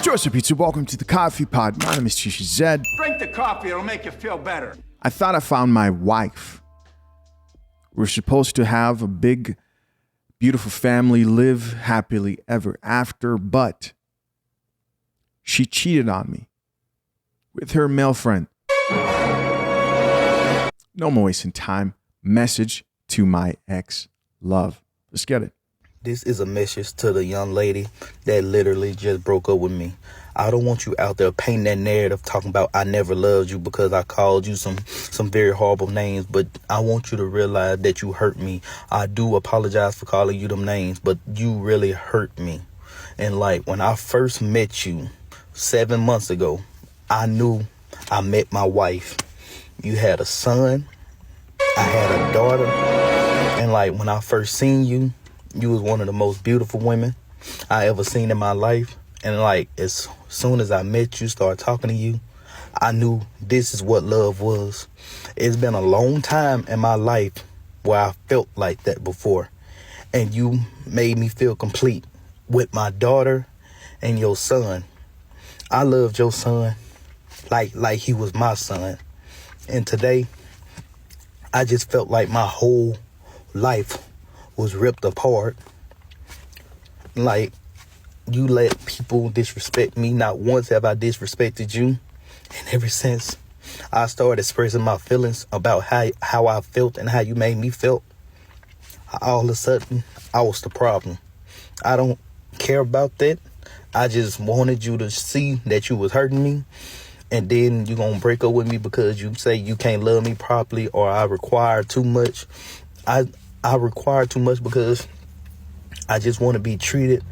Joseph Pizza, welcome to the Coffee Pod. My name is CHEEEEEKS. Drink the coffee, it'll make you feel better. I thought I found my wife. We're supposed to have a big, beautiful family, live happily ever after, but she cheated on me with her male friend. No more wasting time. Message to my ex-love. Let's get it. This is a message to the young lady that literally just broke up with me. I don't want you out there painting that narrative talking about I never loved you because I called you some very horrible names, but I want you to realize that you hurt me. I do apologize for calling you them names, but you really hurt me. And like when I first met you 7 months ago, I knew I met my wife. You had a son, I had a daughter, and like when I first seen you, you was one of the most beautiful women I ever seen in my life. And like as soon as I met you, started talking to you, I knew this is what love was. It's been a long time in my life where I felt like that before. And you made me feel complete with my daughter and your son. I loved your son like he was my son. And today, I just felt like my whole life was ripped apart. Like, you let people disrespect me. Not once have I disrespected you. And ever since I started expressing my feelings about how I felt and how you made me feel, all of a sudden, I was the problem. I don't care about that. I just wanted you to see that you was hurting me. And then you're going to break up with me because you say you can't love me properly or I require too much. I require too much because I just want to be treated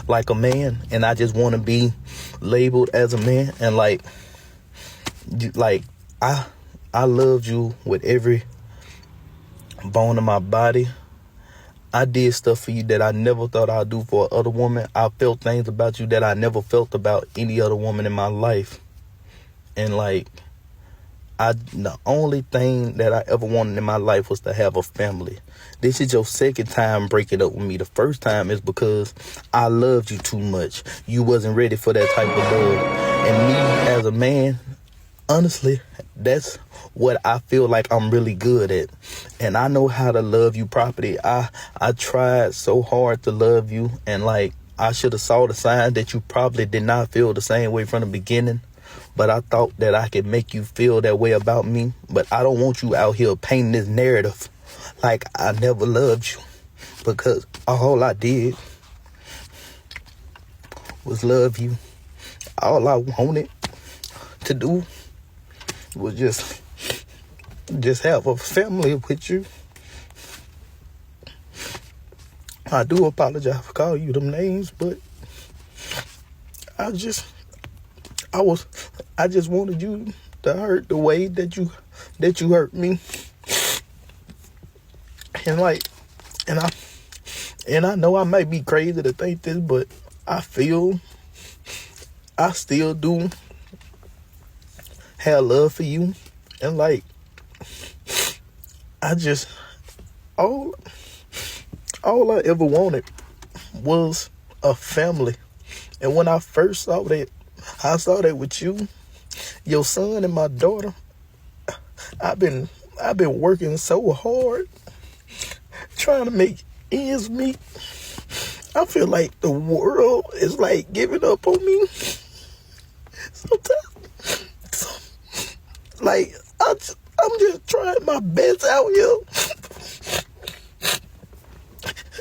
like a man, and I just want to be labeled as a man. And like I loved you with every bone in my body. I did stuff for you that I never thought I'd do for other woman. I felt things about you that I never felt about any other woman in my life. And like, the only thing that I ever wanted in my life was to have a family. This is your second time breaking up with me. The first time is because I loved you too much. You wasn't ready for that type of love. And me as a man, honestly, that's what I feel like I'm really good at. And I know how to love you properly. I tried so hard to love you. And like, I should have saw the sign that you probably did not feel the same way from the beginning. But I thought that I could make you feel that way about me. But I don't want you out here painting this narrative like I never loved you. Because all I did was love you. All I wanted to do was just have a family with you. I do apologize for calling you them names, but I just wanted you to hurt the way that you hurt me. And like, and I know I might be crazy to think this, but I still do have love for you. And like, all I ever wanted was a family. And when I first saw that, I saw that with you, your son and my daughter. I've been working so hard trying to make ends meet. I feel like the world is like giving up on me. Sometimes, like I'm just trying my best out here.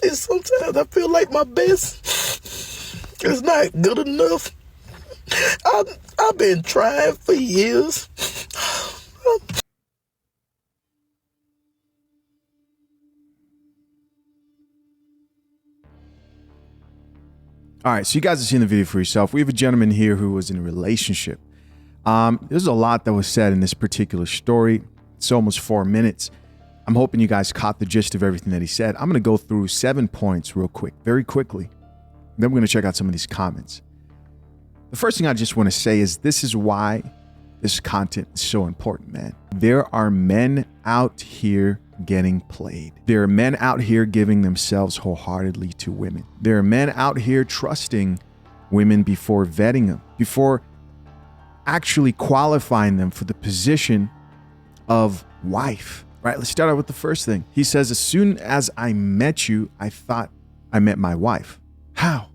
And sometimes I feel like my best is not good enough. I've been trying for years. All right, so you guys have seen the video for yourself. We have a gentleman here who was in a relationship. There's a lot that was said in this particular story. It's almost 4 minutes. I'm hoping you guys caught the gist of everything that he said. I'm going to go through 7 points real quick, very quickly. Then we're going to check out some of these comments. The first thing I just want to say is this is why this content is so important, man. There are men out here getting played. There are men out here giving themselves wholeheartedly to women. There are men out here trusting women before vetting them, before actually qualifying them for the position of wife, right? Let's start out with the first thing. He says, as soon as I met you, I thought I met my wife. How?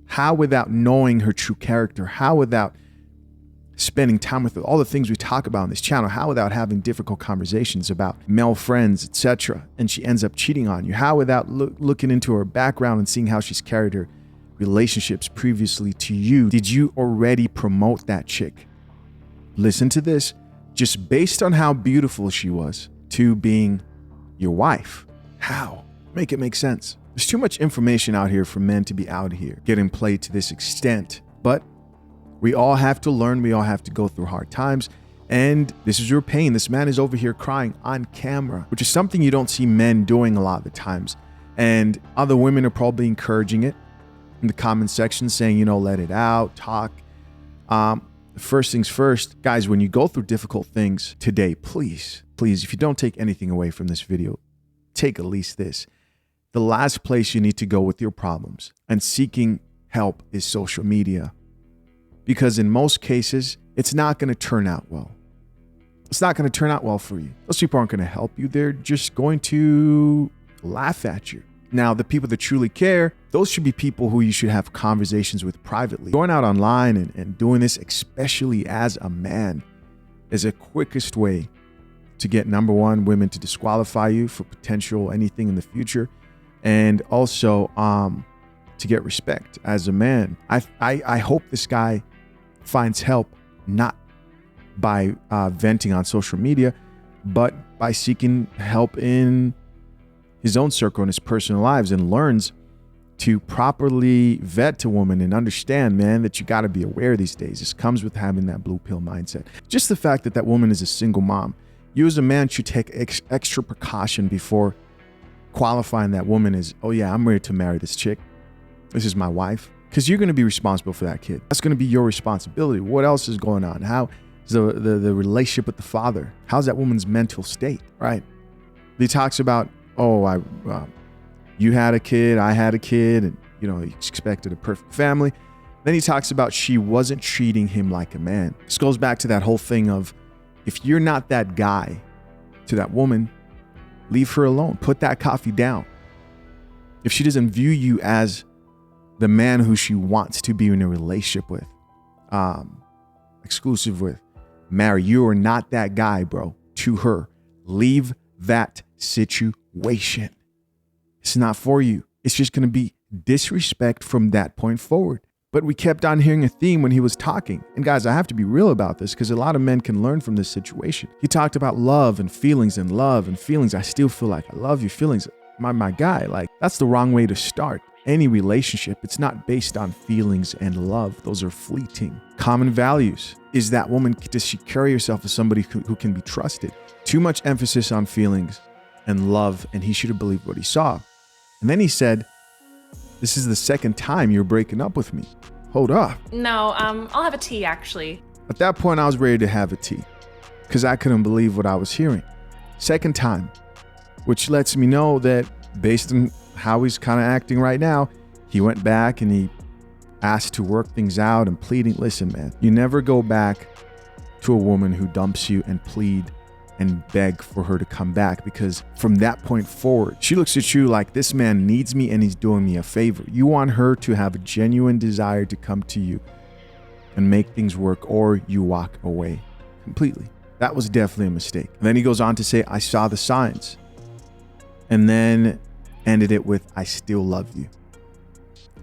How without knowing her true character? How without spending time with her? All the things we talk about on this channel. How without having difficult conversations about male friends, etc. And she ends up cheating on you? How without looking into her background and seeing how she's carried her relationships previously to you? Did you already promote that chick? Listen to this. Just based on how beautiful she was to being your wife. How? Make it make sense. There's too much information out here for men to be out here getting played to this extent. But we all have to learn. We all have to go through hard times. And this is your pain. This man is over here crying on camera, which is something you don't see men doing a lot of the times. And other women are probably encouraging it in the comment section, saying, you know, let it out, talk. First things first, guys, when you go through difficult things today, please, if you don't take anything away from this video, take at least this. The last place you need to go with your problems and seeking help is social media. Because in most cases, it's not going to turn out well. It's not going to turn out well for you. Those people aren't going to help you. They're just going to laugh at you. Now, the people that truly care, those should be people who you should have conversations with privately. Going out online and doing this, especially as a man, is the quickest way to get, number one, women to disqualify you for potential anything in the future. And also to get respect as a man. I hope this guy finds help, not by venting on social media, but by seeking help in his own circle and his personal lives, and learns to properly vet a woman and understand, man, that you got to be aware these days. This comes with having that blue pill mindset. Just the fact that that woman is a single mom. You as a man should take extra precaution before qualifying that woman as, oh yeah, I'm ready to marry this chick. This is my wife. Because you're going to be responsible for that kid. That's going to be your responsibility. What else is going on? How is the relationship with the father? How's that woman's mental state, right? He talks about, oh, you had a kid, I had a kid, and you know, he expected a perfect family. Then he talks about she wasn't treating him like a man. This goes back to that whole thing of, if you're not that guy to that woman, leave her alone. Put that coffee down. If she doesn't view you as the man who she wants to be in a relationship with, exclusive with, marry, you are not that guy, bro, to her. Leave that situation. It's not for you. It's just going to be disrespect from that point forward. But we kept on hearing a theme when he was talking. And guys, I have to be real about this because a lot of men can learn from this situation. He talked about love and feelings and love and feelings. I still feel like I love you. Feelings, my guy, like that's the wrong way to start any relationship. It's not based on feelings and love. Those are fleeting. Common values. Is that woman, does she carry herself as somebody who can be trusted? Too much emphasis on feelings and love, and he should have believed what he saw. And then he said, this is the second time you're breaking up with me. Hold up. No, I'll have a tea, actually. At that point, I was ready to have a tea because I couldn't believe what I was hearing. Second time, which lets me know that based on how he's kind of acting right now, he went back and he asked to work things out and pleading. Listen, man, you never go back to a woman who dumps you and plead and beg for her to come back, because from that point forward, she looks at you like this man needs me and he's doing me a favor. You want her to have a genuine desire to come to you and make things work, or you walk away completely. That was definitely a mistake. And then he goes on to say, I saw the signs, and then ended it with, I still love you.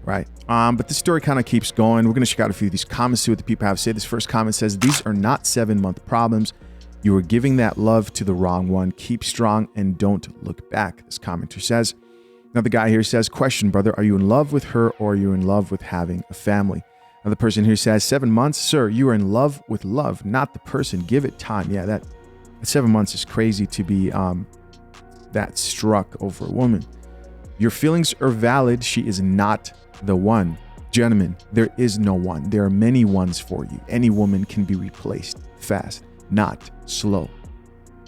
Right. But the story kind of keeps going. We're going to check out a few of these comments, see what the people have to say. This first comment says, these are not 7-month problems. You are giving that love to the wrong one. Keep strong and don't look back. This commenter says. Another guy here says, question, brother, are you in love with her or are you in love with having a family? Another person here says, 7 months, sir, you are in love with love, not the person. Give it time. Yeah, that 7 months is crazy to be that struck over a woman. Your feelings are valid. She is not the one. Gentlemen, there is no one. There are many ones for you. Any woman can be replaced fast, not slow.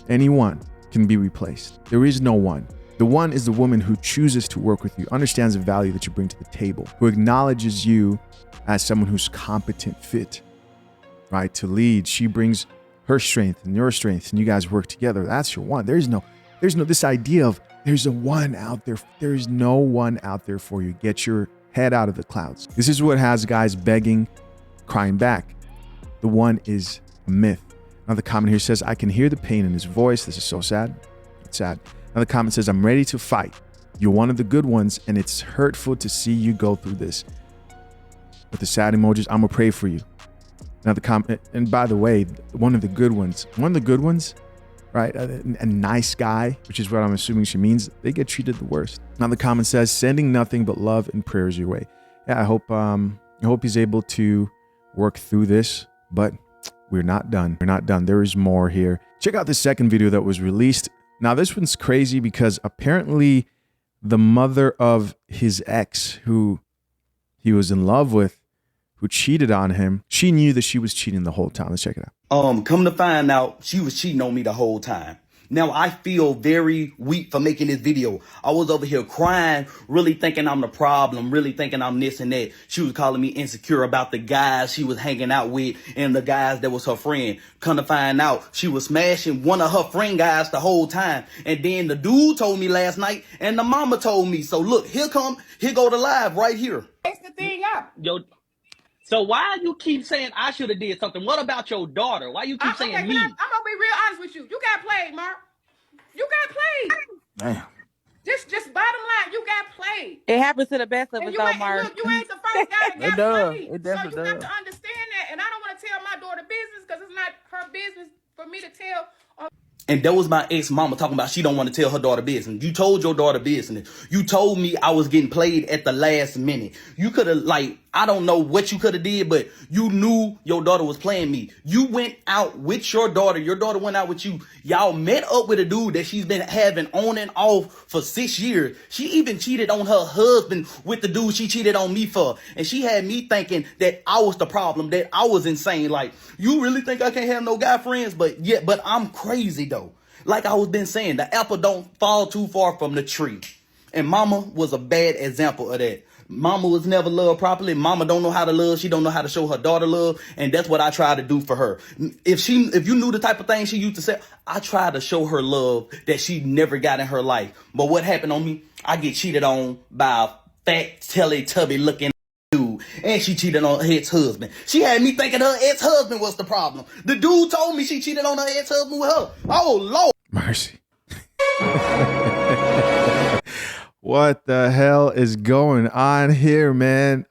Anyone can be replaced. There is no one. The one is the woman who chooses to work with you, understands the value that you bring to the table, who acknowledges you as someone who's competent fit, right, to lead. She brings her strength and your strength, and you guys work together. That's your one. There's no this idea of there's a one out there. There's no one out there for you. Get your head out of the clouds. This is what has guys begging, crying back. The one is a myth. Another comment here says, I can hear the pain in his voice. This is so sad. It's sad. Another comment says, I'm ready to fight. You're one of the good ones, and it's hurtful to see you go through this. With the sad emojis, I'm gonna pray for you. Another comment, and by the way, one of the good ones, right? A nice guy, which is what I'm assuming she means, they get treated the worst. Another comment says, sending nothing but love and prayers your way. Yeah, I hope he's able to work through this, but we're not done. We're not done. There is more here. Check out the second video that was released. Now, this one's crazy because apparently the mother of his ex, who he was in love with, who cheated on him, she knew that she was cheating the whole time. Let's check it out. Come to find out, she was cheating on me the whole time. Now, I feel very weak for making this video. I was over here crying, really thinking I'm the problem, really thinking I'm this and that. She was calling me insecure about the guys she was hanging out with and the guys that was her friend. Come to find out, she was smashing one of her friend guys the whole time. And then the dude told me last night and the mama told me. So look, here go the live right here. Fix the thing up. Yo, so why you keep saying I should have did something? What about your daughter? Why you keep saying me? I'm gonna be real honest with you. You got played, Mark. You got played. Damn. Just bottom line, you got played. It happens to the best of us, though, Mark. Look, you ain't the first guy that got played. It definitely so you have to understand that. And I don't want to tell my daughter business because it's not her business for me to tell. And that was my ex-mama talking about she don't want to tell her daughter business. You told your daughter business. You told me I was getting played at the last minute. You could have, I don't know what you could have did, but you knew your daughter was playing me. You went out with your daughter. Your daughter went out with you. Y'all met up with a dude that she's been having on and off for 6 years. She even cheated on her husband with the dude she cheated on me for. And she had me thinking that I was the problem, that I was insane. Like, you really think I can't have no guy friends? But I'm crazy though. Like I was been saying, the apple don't fall too far from the tree. And mama was a bad example of that. Mama was never loved properly. Mama don't know how to love. She don't know how to show her daughter love. And that's what I try to do for her. If you knew the type of thing she used to say, I try to show her love that she never got in her life. But what happened on me? I get cheated on by a fat, Teletubby looking dude. And she cheated on her ex-husband. She had me thinking her ex-husband was the problem. The dude told me she cheated on her ex-husband with her. Oh, Lord. Mercy. What the hell is going on here, man?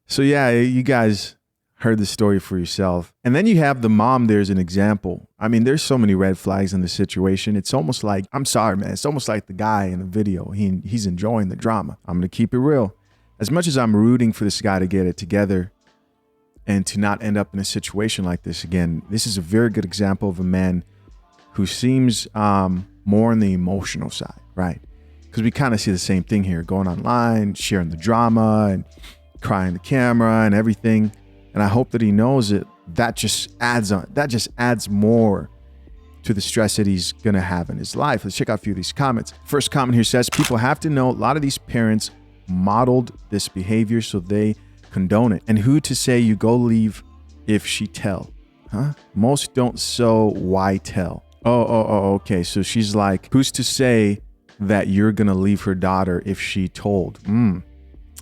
So yeah, you guys heard the story for yourself. And then you have the mom there as an example. I mean, there's so many red flags in the situation. It's almost like, I'm sorry, man. It's almost like the guy in the video. He's enjoying the drama. I'm going to keep it real. As much as I'm rooting for this guy to get it together and to not end up in a situation like this again, this is a very good example of a man who seems more on the emotional side, right? Because we kind of see the same thing here, going online, sharing the drama and crying the camera and everything. And I hope that he knows it. That just adds more to the stress that he's gonna have in his life. Let's check out a few of these comments. First comment here says, people have to know a lot of these parents modeled this behavior, so they condone it. And who to say you go leave if she tell? Huh? Most don't, so why tell? Oh, okay. So she's like, who's to say that you're gonna leave her daughter if she told?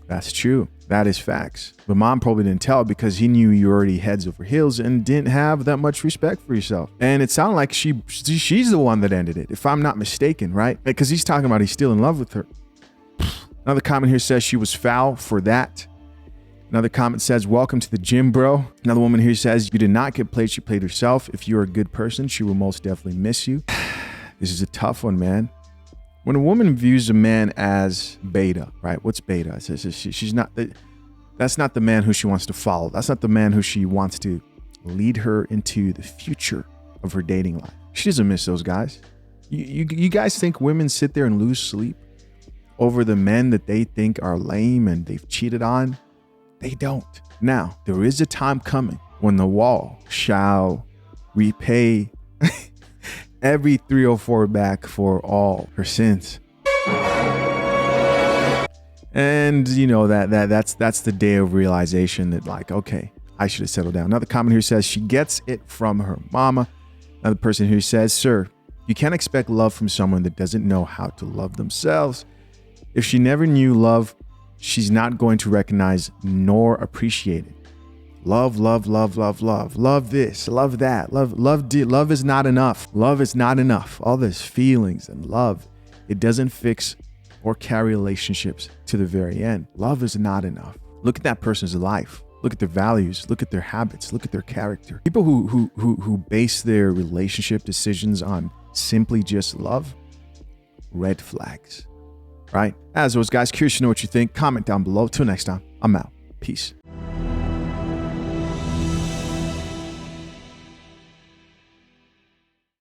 That's true. That is facts. But mom probably didn't tell because he knew you already heads over heels and didn't have that much respect for yourself. And it sounded like she's the one that ended it, if I'm not mistaken, right? Because he's talking about he's still in love with her. Another comment here says she was foul for that. Another comment says, welcome to the gym, bro. Another woman here says, you did not get played. She played herself. If you're a good person, she will most definitely miss you. This is a tough one, man. When a woman views a man as beta, right? What's beta? It says she's not, that's not the man who she wants to follow. That's not the man who she wants to lead her into the future of her dating life. She doesn't miss those guys. You guys think women sit there and lose sleep over the men that they think are lame and they've cheated on? They don't. Now, there is a time coming when the wall shall repay every 304 back for all her sins. And you know that's the day of realization that, like, okay, I should have settled down. Another comment here says she gets it from her mama. Another person here says, sir, you can't expect love from someone that doesn't know how to love themselves. If she never knew love, she's not going to recognize nor appreciate it. Love, love, love, love, love, love this, love that, love is not enough. Love is not enough. All this feelings and love, it doesn't fix or carry relationships to the very end. Love is not enough. Look at that person's life. Look at their values. Look at their habits. Look at their character. People who base their relationship decisions on simply just love, red flags, right? As always, guys, curious to know what you think. Comment down below. Till next time, I'm out. Peace.